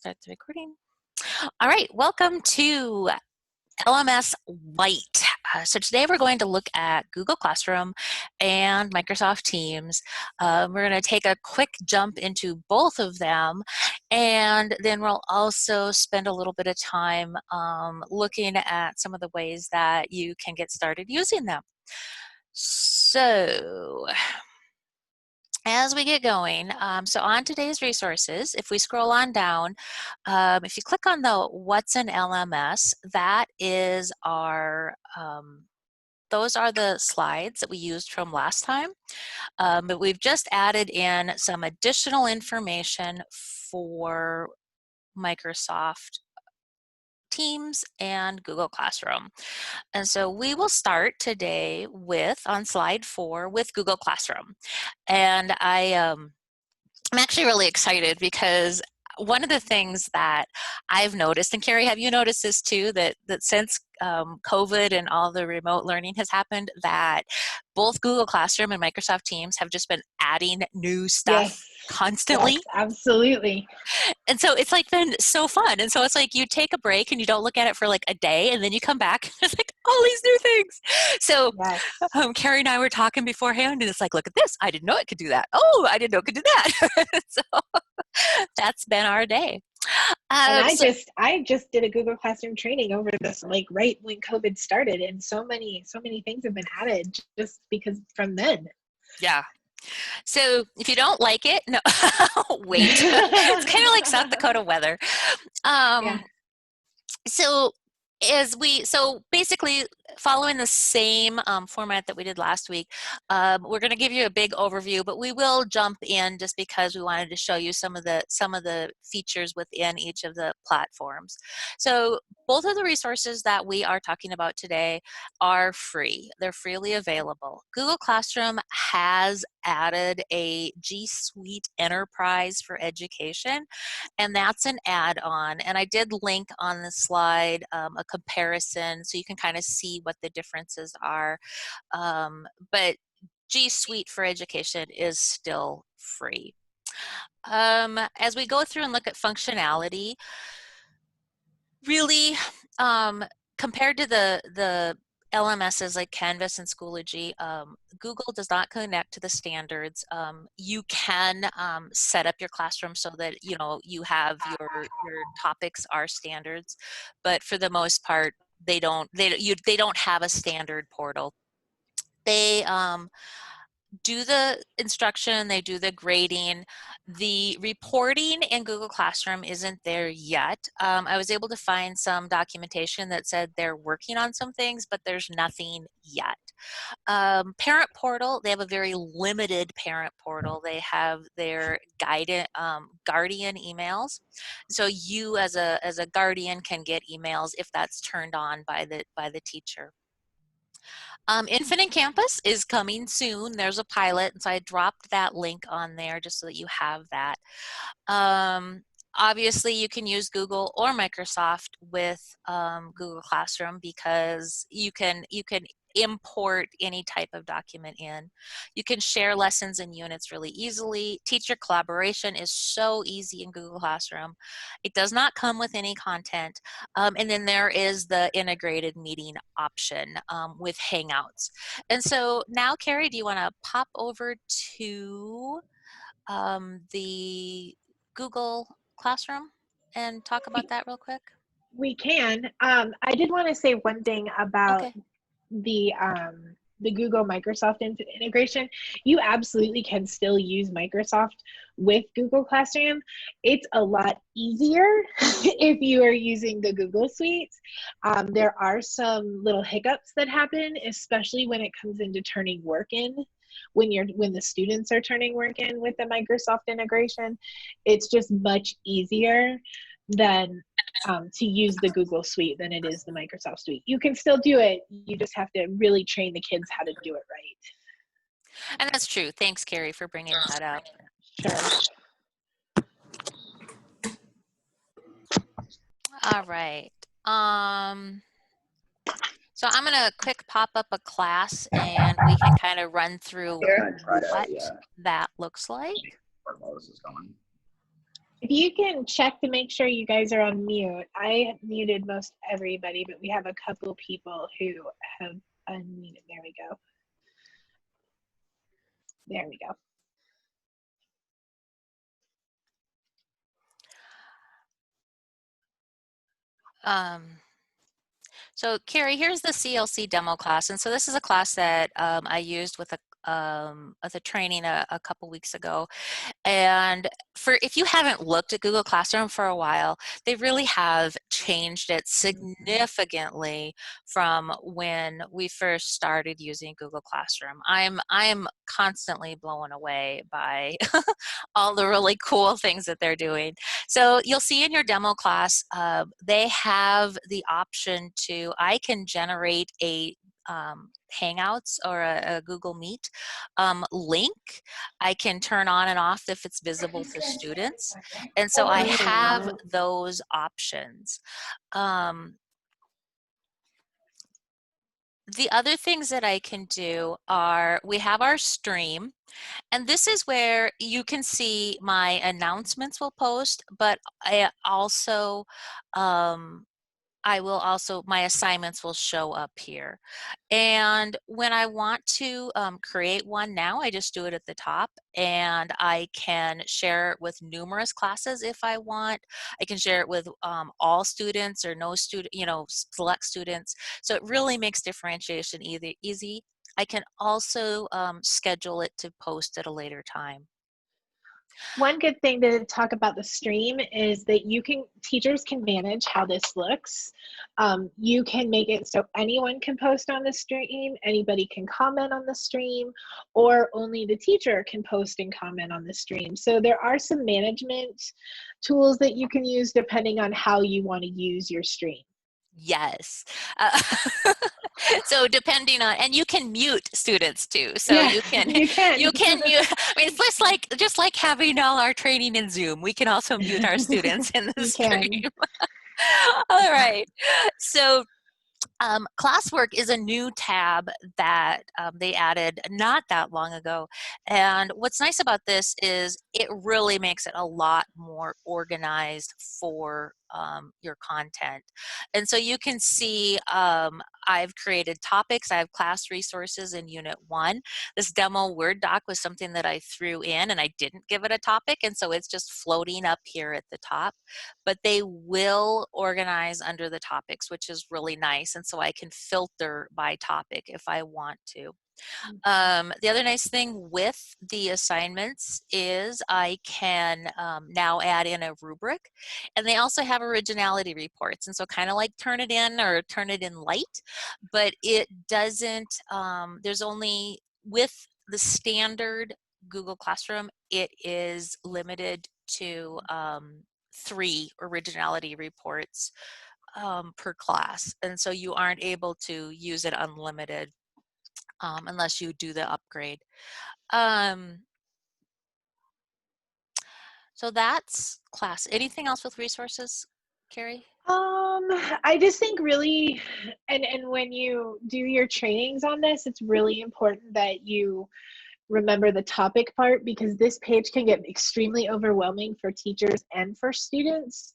Start the recording. All right, welcome to LMS Lite. So today we're going to look at Google Classroom and Microsoft Teams. We're going to take a quick jump into both of them, and then we'll also spend a little bit of time looking at some of the ways that you can get started using them. So as we get going, so on today's resources, if we scroll on down, if you click on the What's an LMS, that is our, those are the slides that we used from last time, but we've just added in some additional information for Microsoft Teams and Google Classroom. And so we will start today with, on slide 4, with Google Classroom. And I'm actually really excited because one of the things that I've noticed, and Carrie, have you noticed this too, that since COVID and all the remote learning has happened, that both Google Classroom and Microsoft Teams have just been adding new stuff constantly? Yes, absolutely. And so it's like been so fun. And so it's like you take a break and you don't look at it for like a day, and then you come back and it's like all these new things. So Yes. Carrie and I were talking beforehand, and it's like, look at this. I didn't know it could do that. Oh, I didn't know it could do that. So that's been our day. And I just did a Google Classroom training over this, like right when COVID started, and so many things have been added just because from then. Yeah. So if you don't like it, no, wait. It's kind of like South Dakota weather. Yeah. So basically following the same format that we did last week, we're going to give you a big overview, but we will jump in just because we wanted to show you some of the features within each of the platforms. So both of the resources that we are talking about today are free. They're freely available. Google Classroom has added a G Suite Enterprise for Education, and that's an add-on. And I did link on the slide a comparison so you can kind of see what the differences are. But G Suite for Education is still free. As we go through and look at functionality, really, compared to the LMSs like Canvas and Schoology, Google does not connect to the standards. You can set up your classroom so that you have your topics are standards, but for the most part, they don't have a standard portal. They do the instruction, they do the grading. The reporting in Google Classroom isn't there yet. I was able to find some documentation that said they're working on some things, but there's nothing yet. Parent portal, they have a very limited parent portal. They have their guardian emails. So you as a guardian can get emails if that's turned on by the teacher. Infinite Campus is coming soon. There's a pilot, and so I dropped that link on there just so that you have that. Obviously, you can use Google or Microsoft with Google Classroom because you can import any type of document in. You can share lessons and units really easily. Teacher collaboration is so easy in Google Classroom. It does not come with any content. And then there is the integrated meeting option with Hangouts. And so now, Carrie, do you want to pop over to the Google Classroom and talk about that real quick? We can. I did want to say one thing about the Google Microsoft integration. You absolutely can still use Microsoft with Google Classroom. It's a lot easier if you are using the Google Suite. There are some little hiccups that happen, especially when it comes into turning work in. When the students are turning work in with the Microsoft integration, it's just much easier than to use the Google Suite than it is the Microsoft Suite. You can still do it. You just have to really train the kids how to do it right. And that's true. Thanks, Carrie, for bringing that up. Sure. All right. So I'm going to quick pop up a class, and we can kind of run through what that looks like. If you can check to make sure you guys are on mute. I muted most everybody, but we have a couple people who have unmuted. There we go. There we go. So Carrie, here's the CLC demo class. And so this is a class that I used with a training a couple weeks ago. And for if you haven't looked at Google Classroom for a while, they really have changed it significantly from when we first started using Google Classroom. I'm constantly blown away by all the really cool things that they're doing. So you'll see in your demo class, they have the option to, I can generate a Hangouts or a Google Meet link. I can turn on and off if it's visible to students. And so I have those options. The other things that I can do are, we have our stream, and this is where you can see my announcements will post, but I will also, my assignments will show up here. And when I want to create one now, I just do it at the top, and I can share it with numerous classes if I want. I can share it with all students or no student, select students. So it really makes differentiation easy. I can also schedule it to post at a later time. One good thing to talk about the stream is that teachers can manage how this looks. You can make it so anyone can post on the stream, anybody can comment on the stream, or only the teacher can post and comment on the stream. So there are some management tools that you can use depending on how you want to use your stream. Yes. So depending on, and you can mute students too. So Yes, you can, you can. you can mute, I mean, it's just like having all our training in Zoom, we can also mute our students in the You stream. can. All right. So classwork is a new tab that they added not that long ago. And what's nice about this is it really makes it a lot more organized for your content. And so you can see I've created topics. I have class resources in Unit 1. This demo Word doc was something that I threw in and I didn't give it a topic. And so it's just floating up here at the top. But they will organize under the topics, which is really nice. And so I can filter by topic if I want to. The other nice thing with the assignments is I can now add in a rubric, and they also have originality reports. And so kind of like Turnitin or Turnitin Lite, but it doesn't, there's only, with the standard Google Classroom, it is limited to 3 originality reports per class. And so you aren't able to use it unlimited unless you do the upgrade. So that's class. Anything else with resources, Carrie? I just think really, and when you do your trainings on this, it's really important that you remember the topic part, because this page can get extremely overwhelming for teachers and for students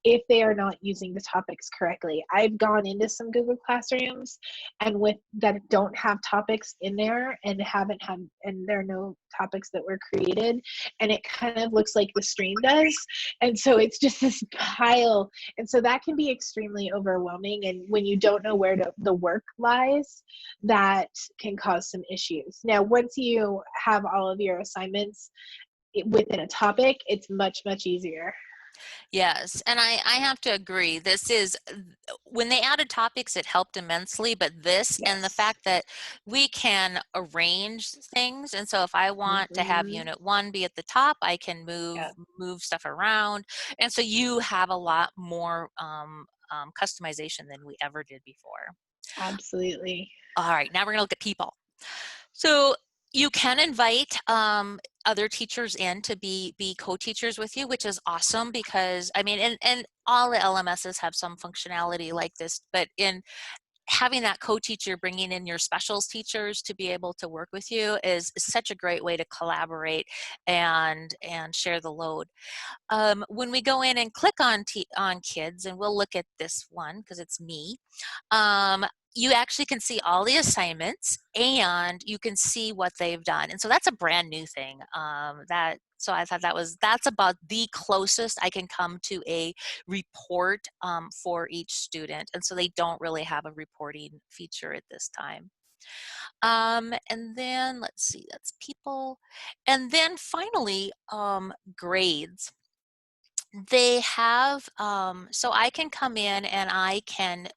if they are not using the topics correctly. I've gone into some Google Classrooms and with that don't have topics in there and there are no topics that were created, and it kind of looks like the stream does. And so it's just this pile. And so that can be extremely overwhelming. And when you don't know where the work lies, that can cause some issues. Now, once you have all of your assignments within a topic, it's much, much easier. Yes, and I have to agree. This is, when they added topics, it helped immensely, but this and the Yes. fact that we can arrange things, and so if I want to have Mm-hmm. Unit 1 be at the top, I can Yeah, move stuff around, and so you have a lot more customization than we ever did before. absolutely. All right, now we're gonna look at people. So you can invite other teachers in to be co-teachers with you, which is awesome, because I mean, and all the LMSs have some functionality like this, but in having that co-teacher bringing in your specials teachers to be able to work with you is such a great way to collaborate and share the load. When we go in and click on kids, and we'll look at this one because it's me, you actually can see all the assignments and you can see what they've done. And so that's a brand new thing. So I thought that's about the closest I can come to a report for each student. And so they don't really have a reporting feature at this time. And then let's see, that's people. And then finally, grades. They have, so I can come in and I can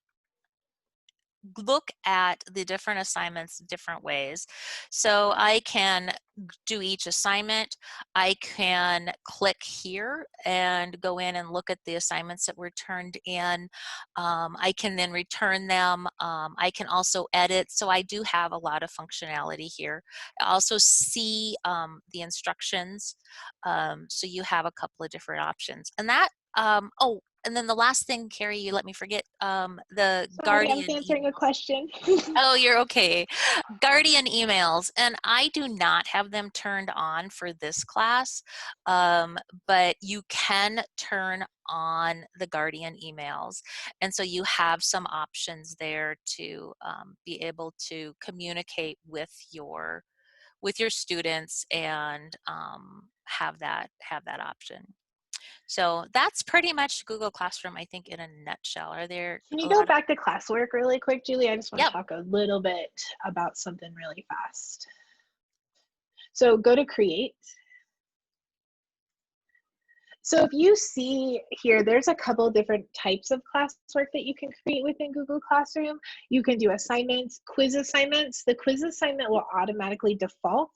look at the different assignments different ways. So I can do each assignment. I can click here and go in and look at the assignments that were turned in. I can then return them. I can also edit. So I do have a lot of functionality here. I also see the instructions. So you have a couple of different options. And that, oh, and then the last thing, Carrie, you let me forget, the Sorry, I was Guardian answering a emails. question. Oh, you're okay. Guardian emails, and I do not have them turned on for this class, but you can turn on the Guardian emails. And so you have some options there to be able to communicate with your students and have that option. So that's pretty much Google Classroom, I think, in a nutshell. Are there Can a you go lot of, back to classwork really quick, Julie? I just want to yep, talk a little bit about something really fast. So go to create. So if you see here, there's a couple different types of classwork that you can create within Google Classroom. You can do assignments, quiz assignments. The quiz assignment will automatically default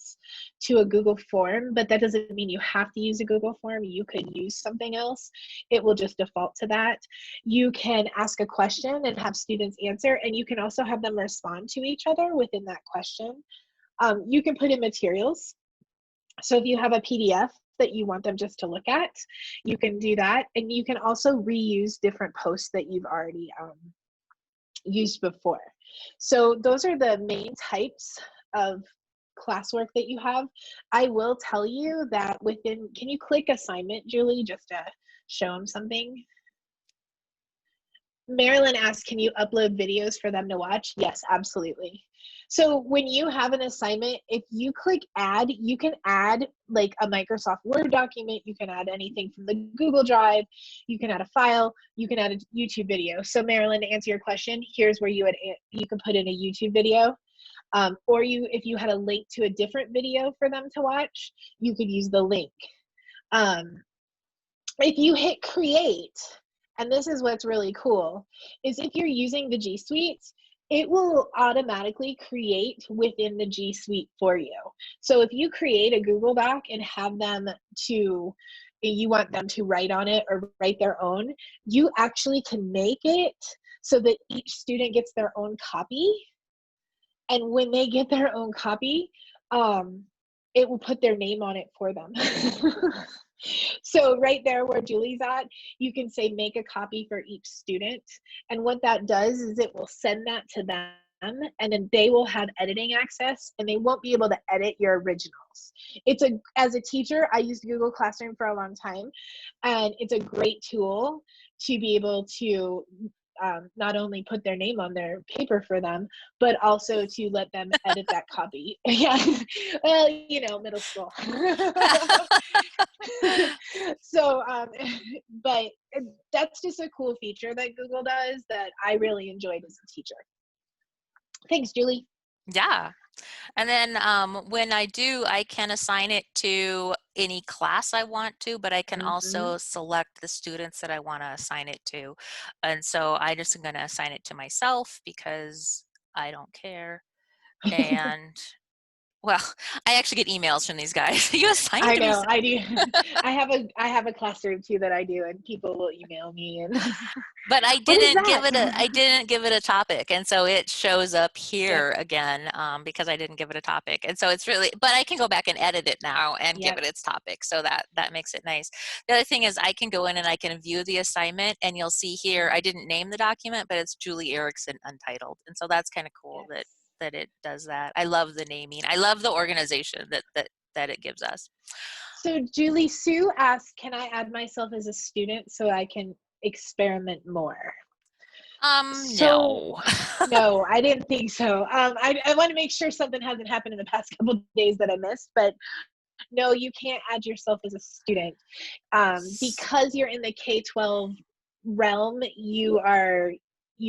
to a Google form, but that doesn't mean you have to use a Google form. You could use something else. It will just default to that. You can ask a question and have students answer, and you can also have them respond to each other within that question. You can put in materials. So if you have a PDF that you want them just to look at, you can do that. And you can also reuse different posts that you've already used before. So those are the main types of classwork that you have. I will tell you that within, can you click assignment, Julie, just to show them something? Marilyn asked, can you upload videos for them to watch? Yes, absolutely. So when you have an assignment, if you click add, you can add like a Microsoft Word document, you can add anything from the Google Drive, you can add a file, you can add a YouTube video. So Marilyn, to answer your question, here's where you can put in a YouTube video. Or if you had a link to a different video for them to watch, you could use the link. If you hit create, and this is what's really cool, is if you're using the G Suite, it will automatically create within the G Suite for you. So if you create a Google Doc and have them you want them to write on it or write their own, you actually can make it so that each student gets their own copy. And when they get their own copy, it will put their name on it for them. So right there where Julie's at, you can say make a copy for each student. And what that does is it will send that to them, and then they will have editing access and they won't be able to edit your originals. As a teacher, I used Google Classroom for a long time, and it's a great tool to be able to not only put their name on their paper for them, but also to let them edit that copy. Yeah, well, middle school. So, but that's just a cool feature that Google does that I really enjoyed as a teacher. Thanks, Julie. yeah. And then when I do, I can assign it to any class I want to, but I can Mm-hmm. also select the students that I want to assign it to. And so I just am going to assign it to myself because I don't care. And Well, I actually get emails from these guys. You I assigned me know, some. I do. I have a classroom too that I do, and people will email me and But what is that? I didn't give it a topic, and so it shows up Yep, here again because I didn't give it a topic, and so it's really. But I can go back and edit it now and give yep. it its topic, so that makes it nice. The other thing is I can go in and I can view the assignment, and you'll see here I didn't name the document, but it's Julie Erickson Untitled, and so that's kind of cool that Yes. it does that. I love the naming. I love the organization that it gives us. So Julie Sue asked, can I add myself as a student so I can experiment more? So No. no, I didn't think so. I want to make sure something hasn't happened in the past couple of days that I missed, but no, you can't add yourself as a student. Because you're in the K-12 realm, you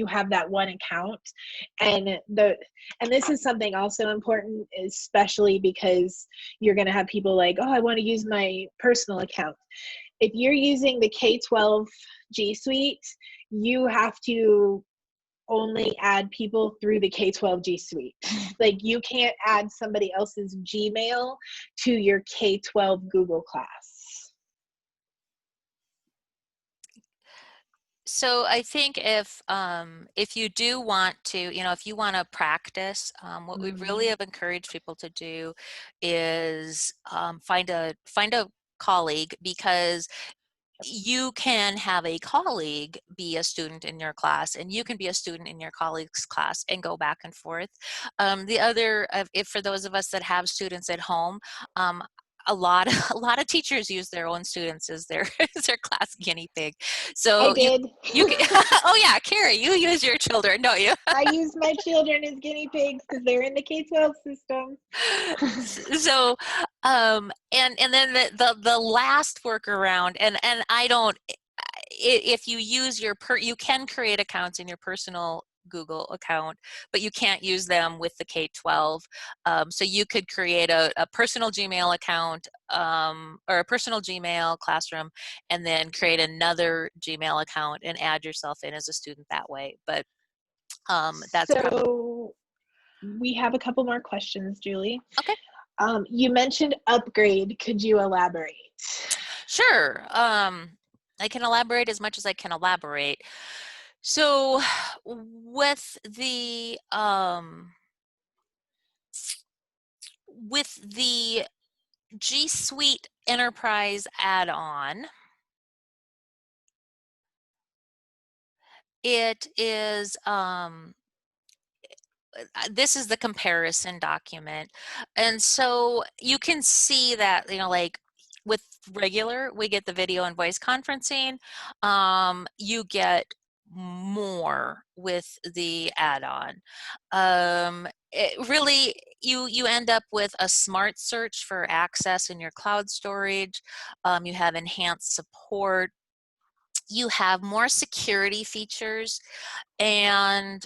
have that one account, and this is something also important, especially because you're going to have people like, oh, I want to use my personal account. If you're using the K-12 G Suite, you have to only add people through the K-12 G Suite. Like you can't add somebody else's Gmail to your K-12 Google class. So I think if you do want to, if you want to practice, what we really Mm, have encouraged people to do is find a colleague, because you can have a colleague be a student in your class, and you can be a student in your colleague's class and go back and forth. The other, if for those of us that have students at home, um, a lot a lot of teachers use their own students as their as their class guinea pig. I So did. you can, oh yeah, Carrie, you use your children, don't you? I use my children as guinea pigs because they're in the K-12 system. So and then the last workaround, and I don't, if you use you can create accounts in your personal Google account, but you can't use them with the K-12. So you could create a personal Gmail account, or a personal Gmail classroom, and then create another Gmail account and add yourself in as a student that way. But that's probably So we have a couple more questions, Julie. okay. You mentioned upgrade. Could you elaborate? Sure. I can elaborate as much as I can elaborate. So with the G Suite Enterprise add-on, it is this is the comparison document. And so you can see that, like with regular, we get the video and voice conferencing. You get more with the add-on. It really, you end up with a smart search for access in your cloud storage. You have enhanced support. You have more security features, and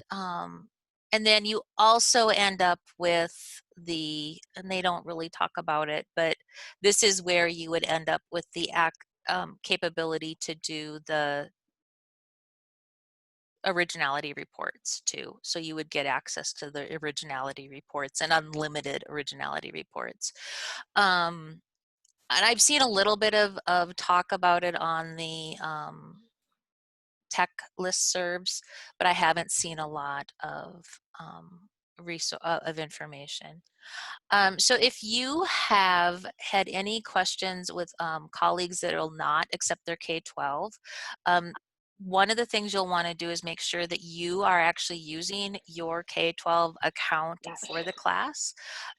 then you also end up with and they don't really talk about it, but this is where you would end up with the capability to do the originality reports too. So you would get access to the originality reports and unlimited originality reports. And I've seen a little bit of talk about it on the tech listservs, but I haven't seen a lot of of information. So if you have had any questions with colleagues that will not accept their K-12, um, one of the things you'll want to do is make sure that you are actually using your K-12 account Yeah. for the class.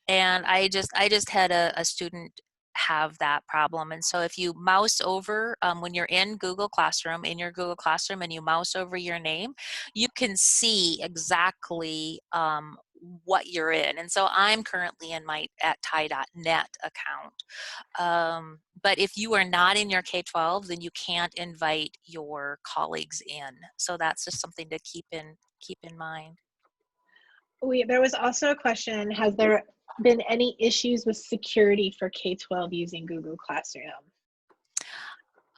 And I just had a student have that problem. And so if you mouse over, when you're in your Google Classroom, and you mouse over your name, you can see exactly what you're in. And so I'm currently in my at Thai.net account. But if you are not in your K-12, then you can't invite your colleagues in. So that's just something to keep in mind. There was also a question, has there been any issues with security for K-12 using Google Classroom?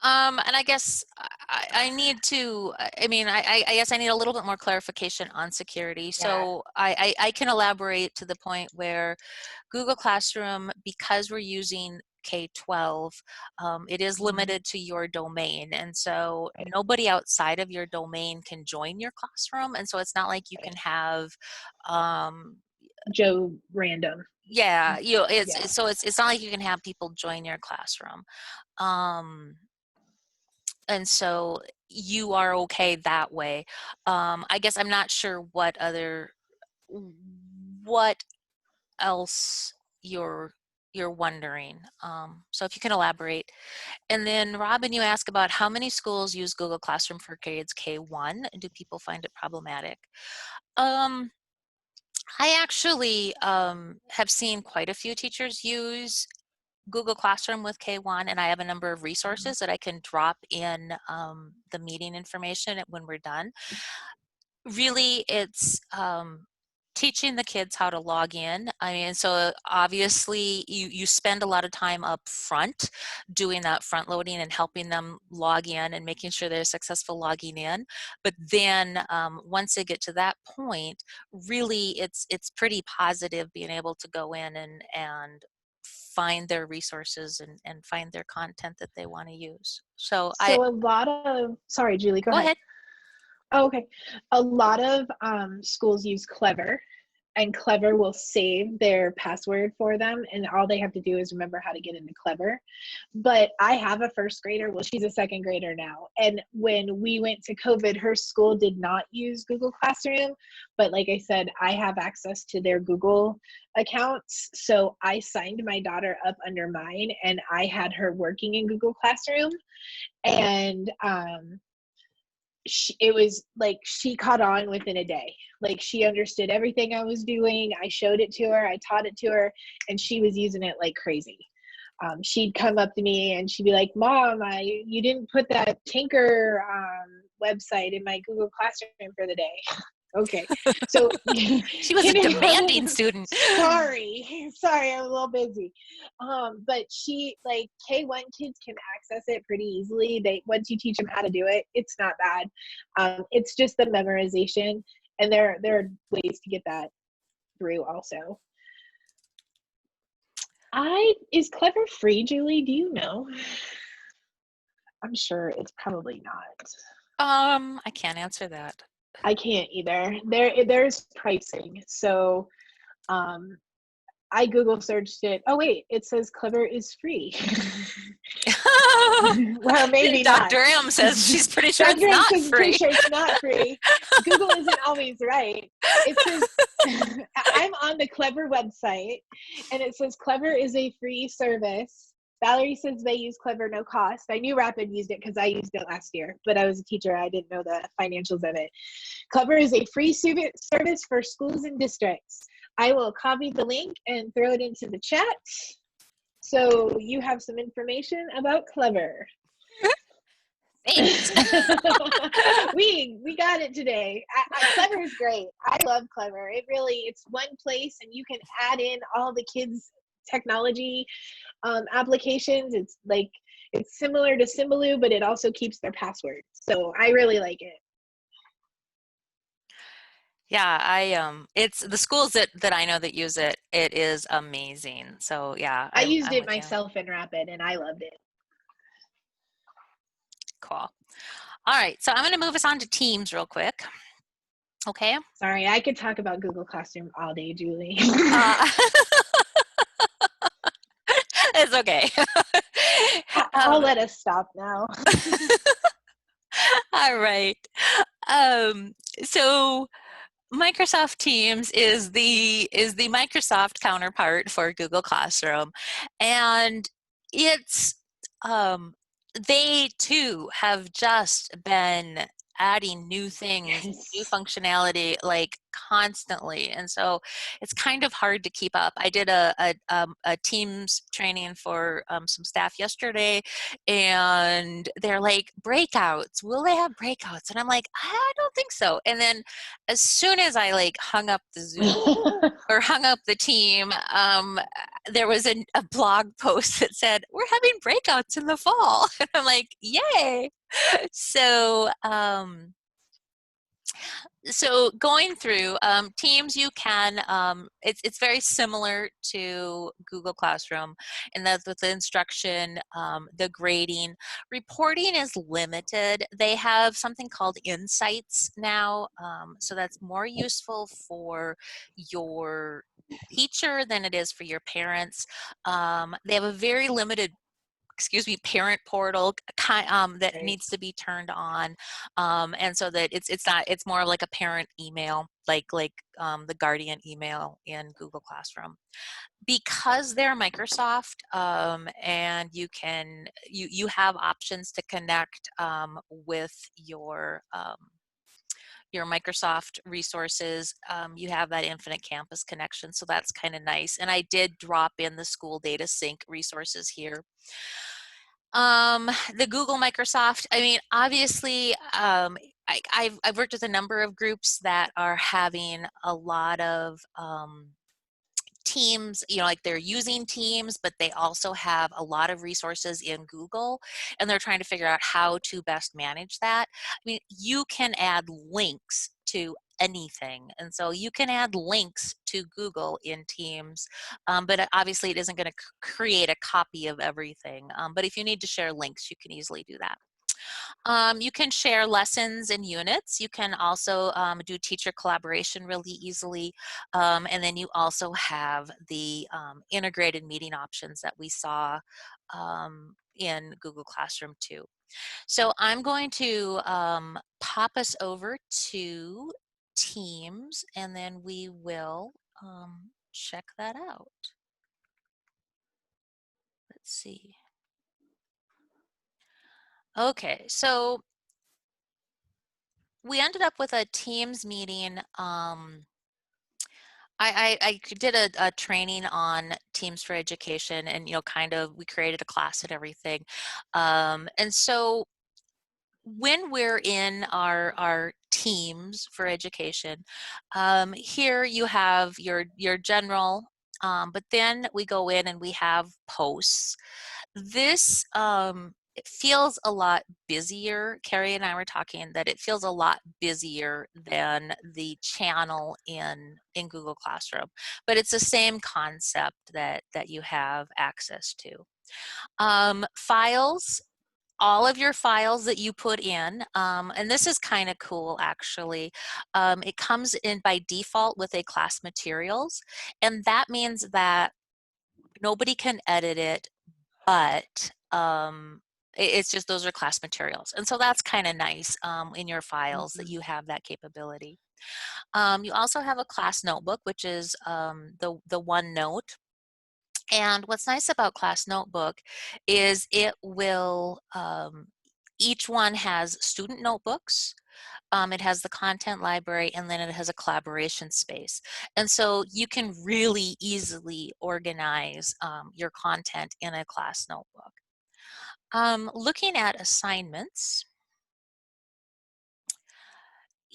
And I guess I need to, I mean, I guess I need a little bit more clarification on security. Yeah. So I can elaborate to the point where Google Classroom, because we're using K-12, it is Mhm. limited to your domain. And so nobody outside of your domain can join your classroom. And so it's not like you can Right. have, um, Joe Random. yeah, Yeah. it's not like you can have people join your classroom. Um, and so you are okay that way. I guess I'm not sure what else you're you're wondering. So if you can elaborate. And then Robin, you ask about how many schools use Google Classroom for grades K1. Do people find it problematic? Um, I actually have seen quite a few teachers use Google Classroom with K1, and I have a number of Mhm. resources that I can drop in the meeting information when we're done. Really, it's teaching the kids how to log in. I mean, so obviously you spend a lot of time up front doing that front loading and helping them log in and making sure they're successful logging in. But then once they get to that point, really it's pretty positive being able to go in and find their resources and find their content that they want to use. So I So a lot of, sorry, Julie, go go ahead. ahead. Oh, okay. A lot of schools use Clever, and Clever will save their password for them, and all they have to do is remember how to get into Clever. But I have a first grader. Well, she's a second grader now. And when we went to COVID, her school did not use Google Classroom. But like I said, I have access to their Google accounts. So I signed my daughter up under mine, and I had her working in Google Classroom. And it was like she caught on within a day. Like she understood everything I was doing. I showed it to her, I taught it to her, and she was using it like crazy. She'd come up to me and she'd be like, "Mom, you didn't put that Tinker website in my Google Classroom for the day." Okay, so She was a demanding student. sorry, I'm a little busy. But she, like, K1 kids can access it pretty easily. They, once you teach them how to do it, it's not bad. It's just the memorization, and there are ways to get that through also. I Is Clever free, Julie? Do you know? I'm sure it's probably not. I can't answer that. I can't either. There's pricing. So um I Google searched it. Oh wait, it says Clever is free. Well, maybe not. Dr. M says she's pretty sure it's Dr. M not says pretty free. sure it's not free. Google isn't always right. It says I'm on the Clever website, and it says Clever is a free service. Valerie says they use Clever no cost. I knew Rapid used it because I used it last year, but I was a teacher. I didn't know the financials of it. Clever is a free service for schools and districts. I will copy the link and throw it into the chat so you have some information about Clever. Thanks. We got it today. Clever is great. I love Clever. It's one place, and you can add in all the kids' technology applications. It's similar to Symbaloo, but it also keeps their password. So I really like it. Yeah, it's the schools that I know that use it, it is amazing. So yeah, I used I'm it with you. myself in Rapid, and I loved it. Cool. All right, so I'm going to move us on to Teams real quick. Okay. Sorry, I could talk about Google Classroom all day, Julie. Uh, it's okay. I'll um, let us stop now. all right. Um, so Microsoft Teams is the Microsoft counterpart for Google Classroom, and it's they too have just been adding new things, new Yes. functionality like constantly. And so it's kind of hard to keep up. I did a Teams training for some staff yesterday, and they're like, breakouts, will they have breakouts? And I'm like, I don't think so. And then as soon as I like hung up the Zoom or hung up the team, there was a blog post that said, we're having breakouts in the fall. And I'm like, yay. So, so going through Teams, you can, it's very similar to Google Classroom, and that's with the instruction, the grading. Reporting is limited. They have something called Insights now, so that's more useful for your teacher than it is for your parents. They have a very limited, excuse me, parent portal that Right. needs to be turned on, and so that it's not, it's more like a parent email, like the Guardian email in Google Classroom. Because they're Microsoft, and you have options to connect with your Microsoft resources. You have that infinite campus connection, so that's kind of nice. And I did drop in the school data sync resources here. The Google Microsoft, I mean, obviously, I've worked with a number of groups that are having a lot of Teams, you know, like they're using Teams, but they also have a lot of resources in Google, and they're trying to figure out how to best manage that. I mean, you can add links to anything, and so you can add links to Google in Teams, but obviously it isn't going to create a copy of everything. But if you need to share links, you can easily do that. You can share lessons and units. You can also do teacher collaboration really easily. And then you also have the integrated meeting options that we saw in Google Classroom too. So I'm going to pop us over to Teams, and then we will check that out. Let's see. Okay, so we ended up with a Teams meeting. I did a training on Teams for Education, and, you know, kind of, we created a class and everything. And so when we're in our Teams for Education, here you have your general, but then we go in and we have posts. This it feels a lot busier. Carrie and I were talking that it feels a lot busier than the channel in Google Classroom, but it's the same concept that you have access to. Files, all of your files that you put in, and this is kind of cool actually. It comes in by default with a class materials, and that means that nobody can edit it, but it's just, those are class materials. And so that's kind of nice in your files that Mhm. you have that capability. You also have a class notebook, which is the OneNote. And what's nice about Class Notebook is it will, each one has student notebooks, it has the content library, and then it has a collaboration space. And so you can really easily organize your content in a class notebook. Looking at assignments,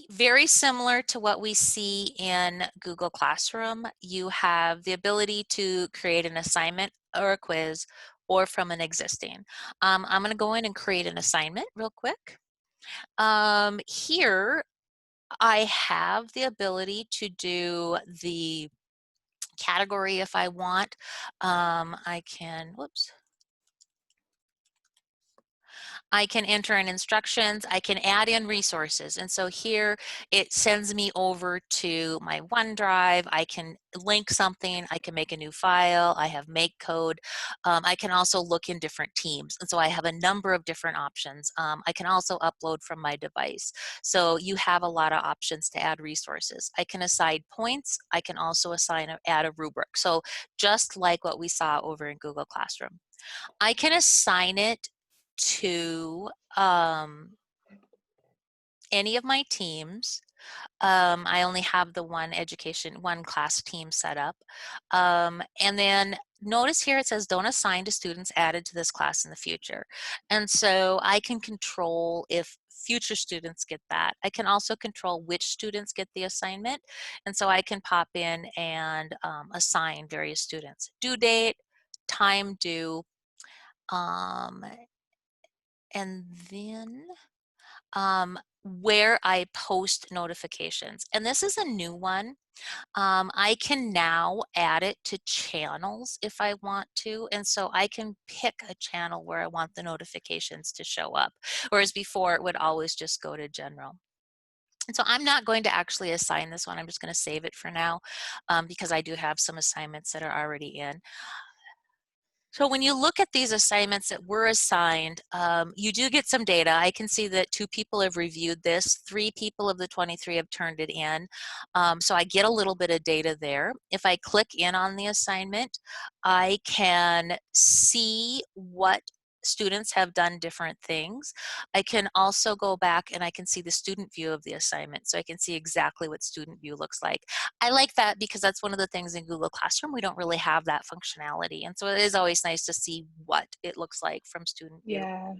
very similar to what we see in Google Classroom, you have the ability to create an assignment or a quiz or from an existing. I'm going to go in and create an assignment real quick. Here, I have the ability to do the category if I want. I can, whoops. I can enter in instructions, I can add in resources. And so here it sends me over to my OneDrive. I can link something, I can make a new file, I have make code. I can also look in different teams. And so I have a number of different options. I can also upload from my device. So you have a lot of options to add resources. I can assign points. I can also add a rubric. So just like what we saw over in Google Classroom. I can assign it to any of my teams. I only have the one class team set up. And then notice here it says don't assign to students added to this class in the future. And so I can control if future students get that. I can also control which students get the assignment. And so I can pop in and assign various students. Due date, time due, um, and then where I post notifications. And this is a new one. I can now add it to channels if I want to. And so I can pick a channel where I want the notifications to show up. Whereas before it would always just go to general. And so I'm not going to actually assign this one. I'm just going to save it for now because I do have some assignments that are already in. So when you look at these assignments that were assigned, you do get some data. I can see that 2 people have reviewed this, 3 people of the 23 have turned it in. So I get a little bit of data there. If I click in on the assignment, I can see what students have done different things. I can also go back and I can see the student view of the assignment. So I can see exactly what student view looks like. I like that because that's one of the things in Google Classroom. We don't really have that functionality. And so it is always nice to see what it looks like from student view. Yeah.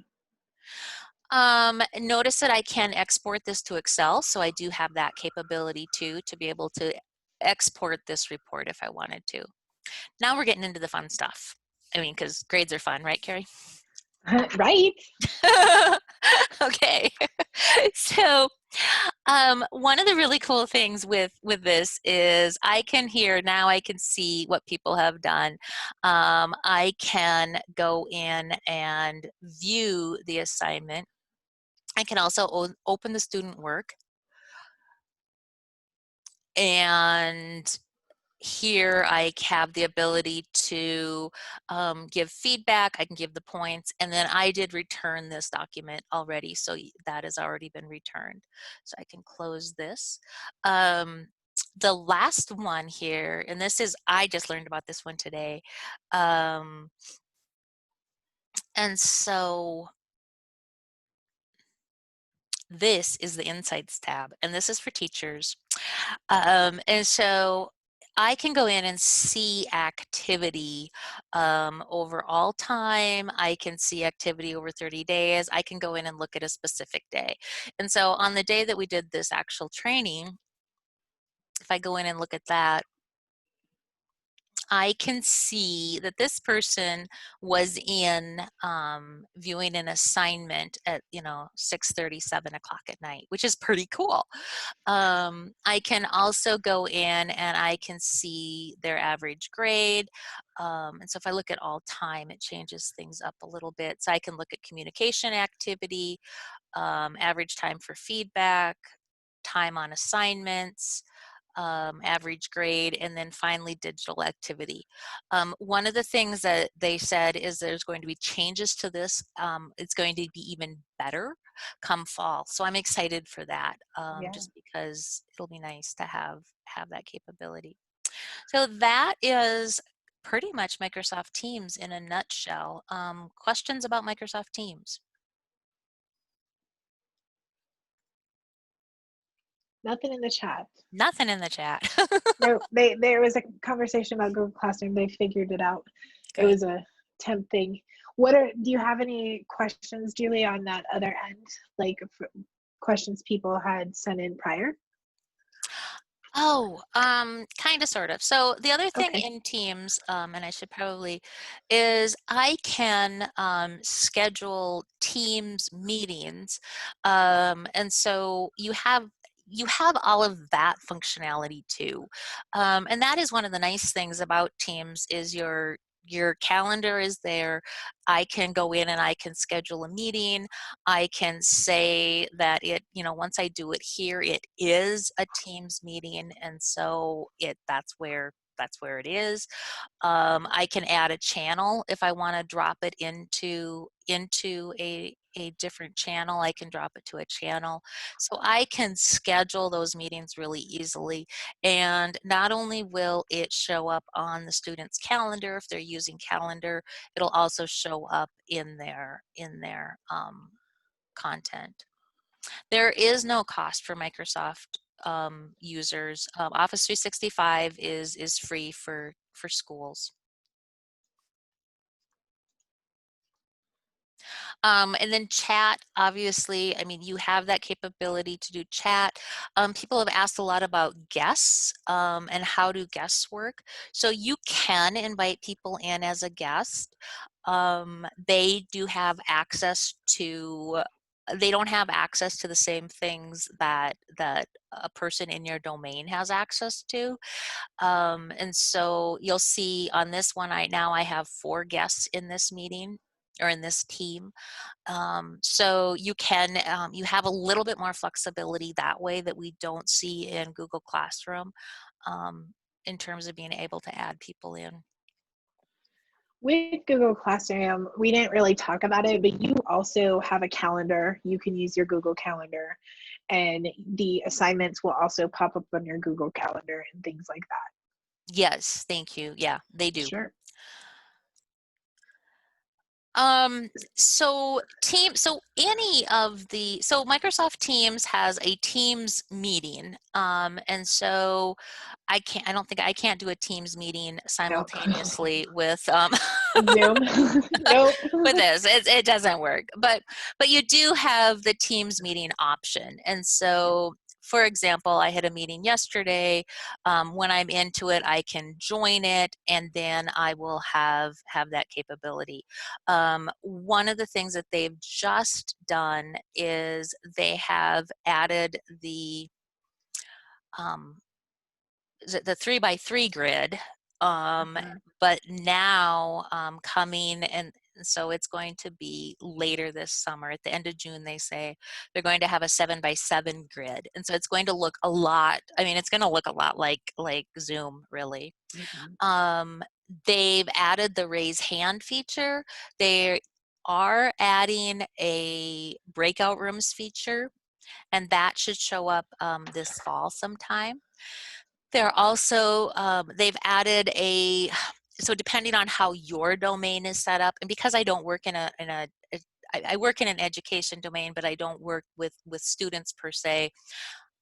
Notice that I can export this to Excel. So I do have that capability too, to be able to export this report if I wanted to. Now we're getting into the fun stuff. I mean, because grades are fun, right, Carrie? Right. Okay. So one of the really cool things with this is I can hear now. I can see what people have done. I can go in and view the assignment. I can also open the student work, and here I have the ability to give feedback. I can give the points, and then I did return this document already, so that has already been returned. So I can close this. The last one here, and this is, I just learned about this one today. And so this is the Insights tab, and this is for teachers. And so I can go in and see activity over all time. I can see activity over 30 days. I can go in and look at a specific day. And so on the day that we did this actual training, if I go in and look at that, I can see that this person was in viewing an assignment at 6:30, 7 o'clock at night, which is pretty cool. I can also go in and I can see their average grade. And so if I look at all time, it changes things up a little bit. So I can look at communication activity, average time for feedback, time on assignments, average grade, and then finally digital activity. One of the things that they said is there's going to be changes to this. It's going to be even better come fall. So I'm excited for that, Yeah. just because it'll be nice to have that capability. So that is pretty much Microsoft Teams in a nutshell. Questions about Microsoft Teams? Nothing in the chat. Nothing in the chat. No, there was a conversation about Google Classroom. They figured it out. It Good. was a temp thing. Do you have any questions, Julie, on that other end? Like questions people had sent in prior? Oh, kind of, sort of. So the other thing Okay. in Teams, and I should probably, is I can schedule Teams meetings, and so you have all of that functionality too, and that is one of the nice things about Teams is your calendar is there. I can go in and I can schedule a meeting. I can say that once I do it here, it is a Teams meeting, and so that's where it is. I can add a channel if I want to drop it into a different channel. I can drop it to a channel, so I can schedule those meetings really easily. And not only will it show up on the student's calendar if they're using Calendar, it'll also show up in their content. There is no cost for Microsoft users. Office 365 is free for schools. And then chat, obviously, I mean, you have that capability to do chat. People have asked a lot about guests and how do guests work. So you can invite people in as a guest. They do have access to, they don't have access to the same things that a person in your domain has access to. And so you'll see on this one, I have 4 guests in this meeting or in this team. So you can, you have a little bit more flexibility that way that we don't see in Google Classroom in terms of being able to add people in. With Google Classroom, we didn't really talk about it, but you also have a calendar. You can use your Google Calendar, and the assignments will also pop up on your Google Calendar and things like that. Yes, thank you. Yeah, they do. Sure. So any of the, so Microsoft Teams has a Teams meeting. And so I don't think I can't do a Teams meeting Nope. simultaneously with, Zoom. Nope. with this. It doesn't work. But you do have the Teams meeting option. And so for example, I had a meeting yesterday. When I'm into it, I can join it, and then I will have that capability. One of the things that they've just done is they have added um, the 3x3 grid, Mhm. but now coming, and so it's going to be later this summer at the end of June. They say they're going to have a 7x7 grid, and so it's going to look a lot, I mean, it's going to look a lot like Zoom, really. Mhm. um, they've added the raise hand feature. They are adding a breakout rooms feature, and that should show up this fall sometime. They're also, they've added a, so depending on how your domain is set up, and because I don't work in I work in an education domain, but I don't work with students per se.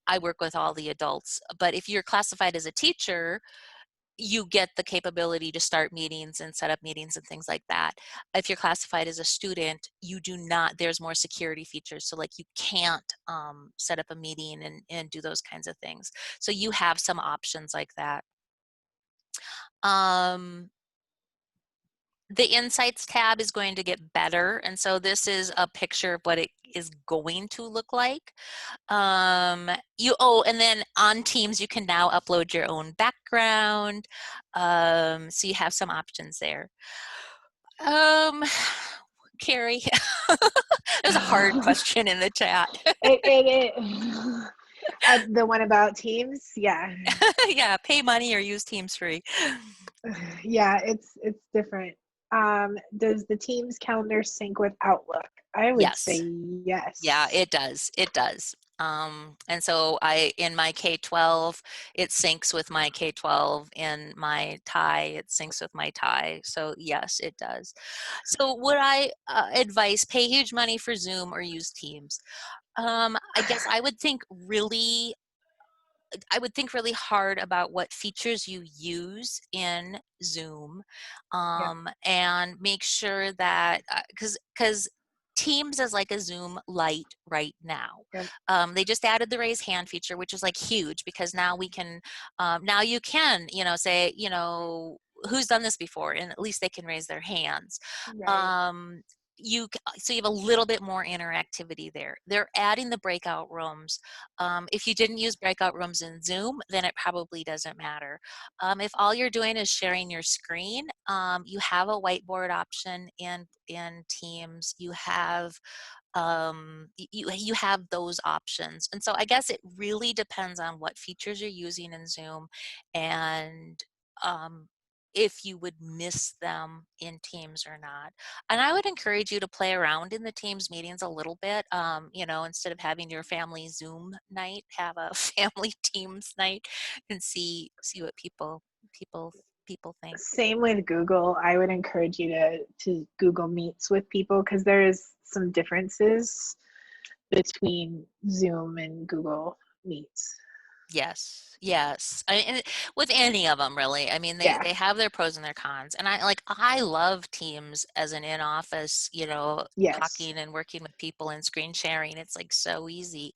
I work with all the adults. But if you're classified as a teacher, you get the capability to start meetings and set up meetings and things like that. If you're classified as a student, you do not, there's more security features. So like you can't set up a meeting and do those kinds of things. So you have some options like that. Um, the Insights tab is going to get better. And so this is a picture of what it is going to look like. And then on Teams, you can now upload your own background. So you have some options there. Um, Carrie, there's a hard question in the chat. it the one about Teams, yeah. Yeah, pay money or use Teams free. Yeah, it's different. Does the Teams calendar sync with Outlook? I would Yes. say Yeah, yes. it does. It does. And so in my K-12, it syncs with my K-12. In my tie, it syncs with my tie. So yes, it does. So would I advise pay huge money for Zoom or use Teams? I guess I would think really hard about what features you use in Zoom, Yep, and make sure that, because Teams is like a Zoom Lite right now. yep, They just added the raise hand feature, which is like huge because now we can, now you can, say, who's done this before, and at least they can raise their hands. right. Um, so you have a little bit more interactivity there. They're adding the breakout rooms. If you didn't use breakout rooms in Zoom, then it probably doesn't matter. If all you're doing is sharing your screen, you have a whiteboard option in Teams. You have you have those options, and so I guess it really depends on what features you're using in Zoom, and um, if you would miss them in Teams or not. And I would encourage you to play around in the Teams meetings a little bit. Instead of having your family Zoom night, have a family Teams night and see what people people think. Same with Google. I would encourage you to Google Meets with people because there's some differences. between Zoom and Google Meets. Yes, yes. And with any of them, really. I mean, Yeah. they have their pros and their cons. And I love Teams as an in-office, Yes. talking and working with people and screen sharing. It's like so easy.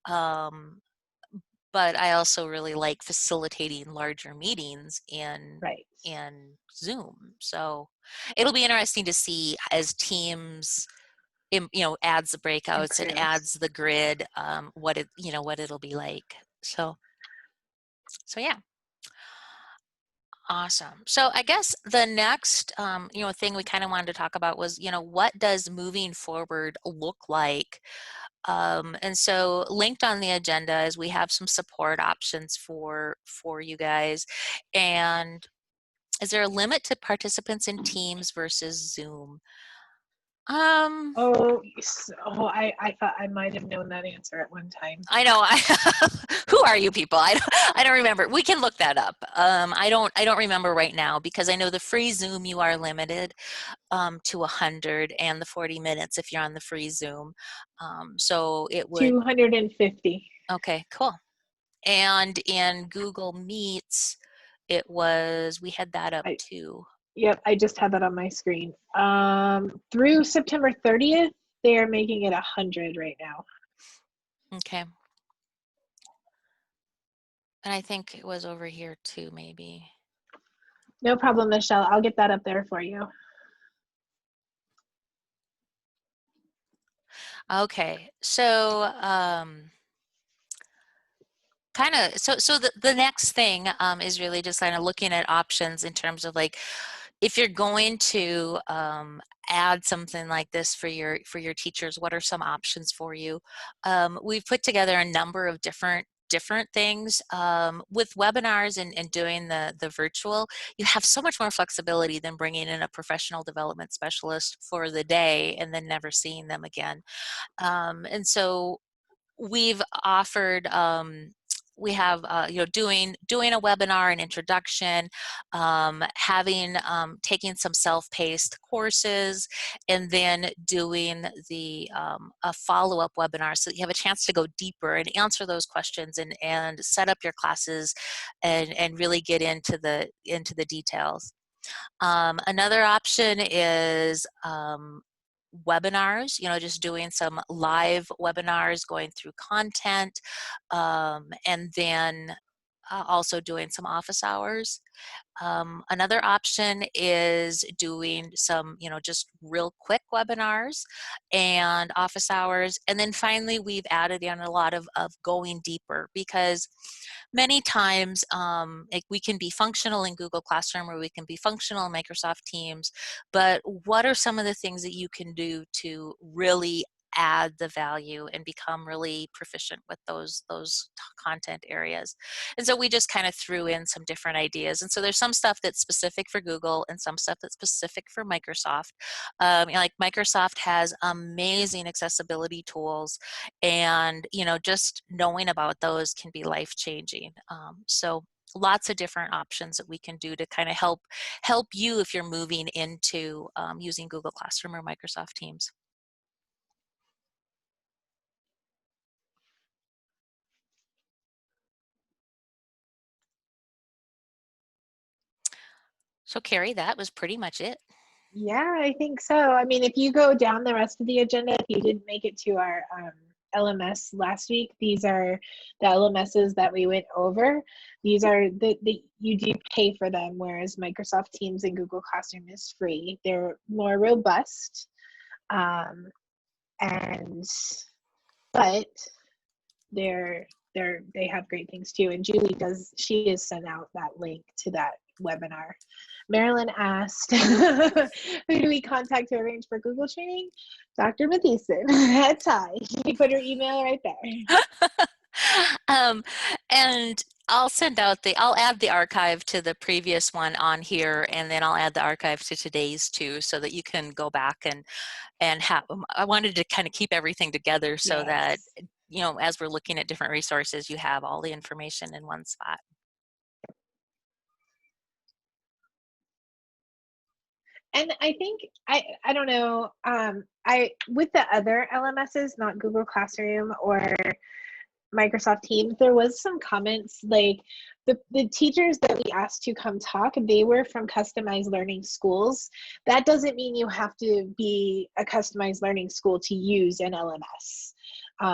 Um, but I also really like facilitating larger meetings Right. in Zoom. So it'll be interesting to see as Teams adds the breakouts and Improves. adds the grid, what it'll be like. So yeah. Awesome. So I guess the next, thing we kind of wanted to talk about was, what does moving forward look like? And so linked on the agenda is we have some support options for you guys. And is there a limit to participants in Teams versus Zoom? Um, Oh, I thought I might have known that answer at one time. I know. Who are you people? I don't remember. We can look that up. I don't remember right now because I know the free Zoom you are limited to 100 and the 40 minutes if you're on the free Zoom. So it would. 250. Okay, cool. And in Google Meets, we had that up I too. Yep, I just had that on my screen. Through September 30th, they are making it 100 right now. Okay. And I think it was over here too, maybe. No problem, Michelle. I'll get that up there for you. Okay, so the next thing is really just kind of looking at options in terms of like if you're going to add something like this for your teachers, what are some options for you? We've put together a number of different things with webinars and doing the virtual. You have so much more flexibility than bringing in a professional development specialist for the day and then never seeing them again. And so we've offered we have doing a webinar, an introduction, having taking some self-paced courses, and then doing the a follow-up webinar so that you have a chance to go deeper and answer those questions and set up your classes and really get into the details. Another option is webinars, just doing some live webinars, going through content, and then also doing some office hours. Another option is doing some, just real quick webinars and office hours. And then finally, we've added in a lot of going deeper because many times we can be functional in Google Classroom or we can be functional in Microsoft Teams, but what are some of the things that you can do to really add the value and become really proficient with those content areas? And so we just kind of threw in some different ideas. And so there's some stuff that's specific for Google and some stuff that's specific for Microsoft. Like Microsoft has amazing accessibility tools, and just knowing about those can be life changing. So lots of different options that we can do to kind of help you if you're moving into using Google Classroom or Microsoft Teams. So Carrie, that was pretty much it. Yeah, I think so. I mean, if you go down the rest of the agenda, if you didn't make it to our LMS last week, these are the LMSs that we went over. These are the you do pay for them, whereas Microsoft Teams and Google Classroom is free. They're more robust, um, and but they have great things too. And she has sent out that link to that webinar. Marilyn asked, who do we contact to arrange for Google training? Dr. Matheson. That's hi. She put her email right there. And I'll add the archive to the previous one on here, and then I'll add the archive to today's too, so that you can go back and have. I wanted to kind of keep everything together so that, Yes. as we're looking at different resources, you have all the information in one spot. And I think I don't know, I with the other LMSs, not Google Classroom or Microsoft Teams, there was some comments like the teachers that we asked to come talk, they were from customized learning schools. That doesn't mean you have to be a customized learning school to use an LMS.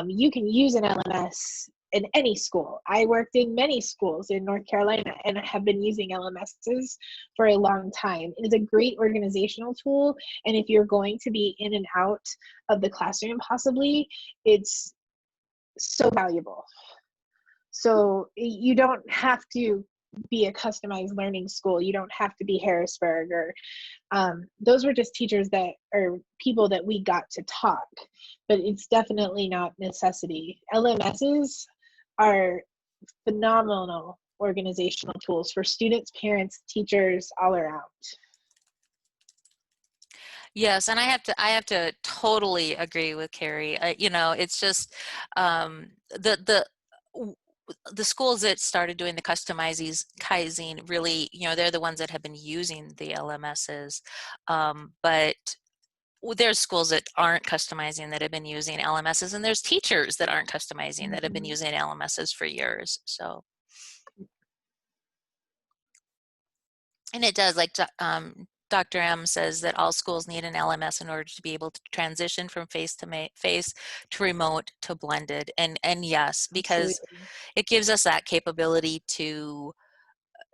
You can use an LMS in any school. I worked in many schools in North Carolina and I have been using LMSs for a long time. It is a great organizational tool. And if you're going to be in and out of the classroom, possibly, it's so valuable. So you don't have to be a customized learning school. You don't have to be Harrisburg or those were just teachers that are people that we got to talk, but it's definitely not necessity. LMSs are phenomenal organizational tools for students, parents, teachers, all around. Yes, and I have to totally agree with Carrie. You know, it's just w- the schools that started doing the customizing really, you know, they're the ones that have been using the LMSs. But there's schools that aren't customizing that have been using LMSs, and there's teachers that aren't customizing that have been Mm-hmm. using LMSs for years. So, and it does, like Dr. M says, that all schools need an LMS in order to be able to transition from face to face to remote to blended. And yes, because Absolutely. it gives us that capability to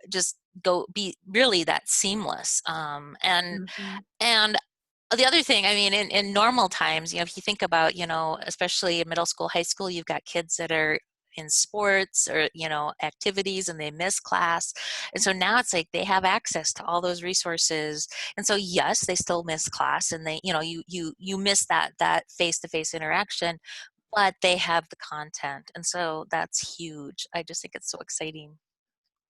just go be really that seamless. Mm-hmm. And the other thing, I mean, in normal times, you know, if you think about, you know, especially in middle school, high school, you've got kids that are in sports or, you know, activities and they miss class. And so now it's like they have access to all those resources. And so yes, they still miss class and they, you know, you miss that face-to-face interaction, but they have the content. And so that's huge. I just think it's so exciting.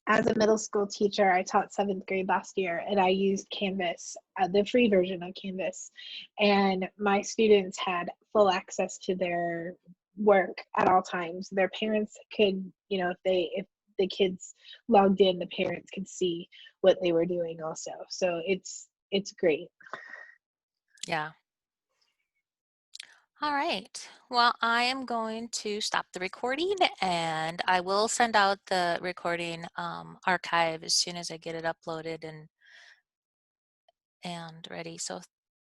As a middle school teacher, I taught seventh grade last year, and I used Canvas, the free version of Canvas, and my students had full access to their work at all times. Their parents could, you know, if the kids logged in, the parents could see what they were doing also. So it's great. Yeah. All right. Well, I am going to stop the recording and I will send out the recording archive as soon as I get it uploaded and ready. So